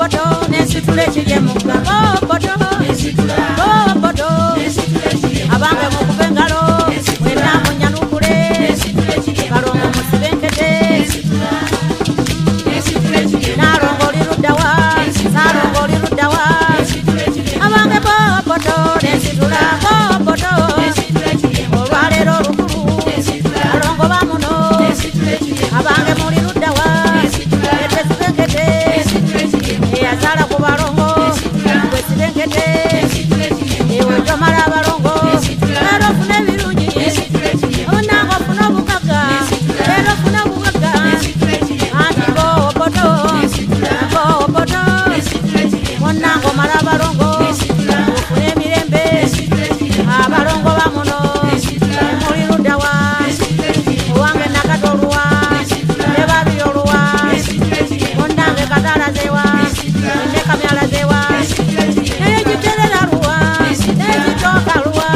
boboto nesitule kijemuka boboto boboto abange mukubengalo mwena munyanukule balongo musibenkete narongoli rudawa sarongoli rudawa abange boboto nesitula boboto olwalero lukulu balongo bamuno abange muli rudawa etesibenkete eyazala ku balongo bwesibenkete ewe tomala balongo lero funa ebirungi onango funa obugaga lero funa obugaga anti boboto boboto onango mala balongo ofuna emirembe abalongo bamuno muli rudawa owange nakatoluwa nebabiri oluwa onange katalazewa nekamyalazewa ekiterera luwa ekitoka luwa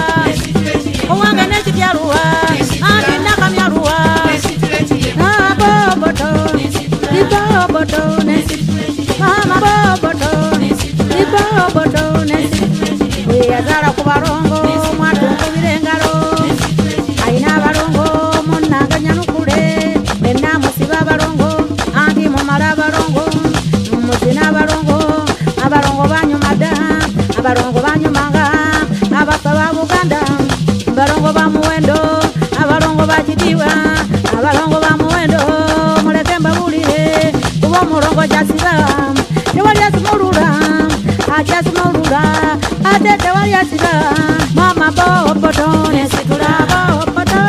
owange nekityaluwa anti nakamyaluwa boboto iboboto mama boboto iboboto yazala ku balongo mwatunkubira engalo ayina abalongo munanga nyanukule mwena musiba abalongo anti mumala abalongo muzina abalongo abalongo banyumada abalongo banyumanga abafa ba Buganda abalongo bamuwendo abalongo bakidiwa abalongo bamuwendo muleke mbabulire kuba omulongo kyasiba tewali asimulula akyasumulula ate tewali asiba mama boboto nesitula boboto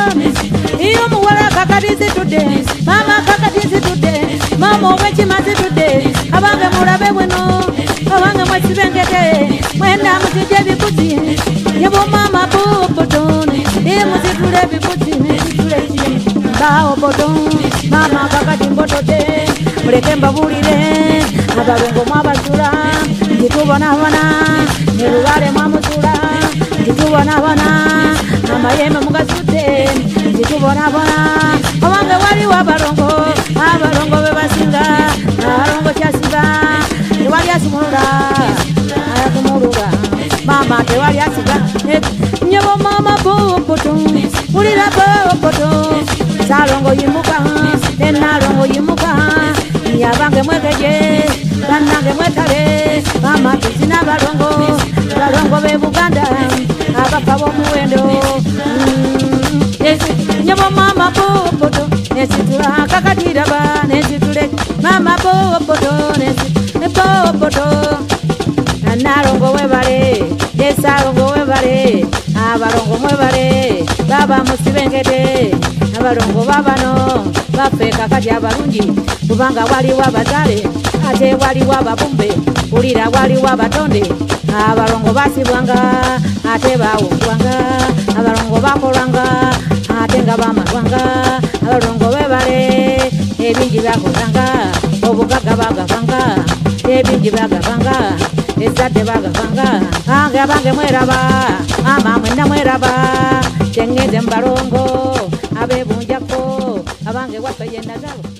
iyo muwala kakadisitude mama kakadisitude mama owekimazitude abange mulabe bweno abange mwesibengete mwenda mutije bikuzi yebo mama boboto muzitule bikuzi nesitule boboto mama kakadimbotode muleke mbabulire abalongo mwabazula nditubonabona nerubale mwamuzula nditubonabona amayembe mugasudde nditubonabona owange wali wabalongo abalongo bebasinga abalongo kyasiba tewali asimulula ayakumulula mama tewali asiga nyebo mama boboto ulira boboto salongo yimuka nenalongo yimuka yabange mwekeje banange mwetale mama tuzina balongo balongo be Buganda abafa bomuwendo nyebo mama boboto nesitula kakadiraba nesitule mama boboto boboto nalongo webale esalongo webale abalongo mwebale baba musibengete abalongo babano bafeka kati abalungi kubanga waliwo abazale ate waliwo ababumbe ulira waliwo abatonde abalongo basibwanga ate bawungwanga abalongo bakolwanga ate nga bamalwanga abalongo bebale ebingi bakolanga obugaga bagavanga ebingi bagavanga ezadde bagavanga ange abange mweraba mama mwena mweraba kyengeze mbalongo abebunjako abange waffe yenagabo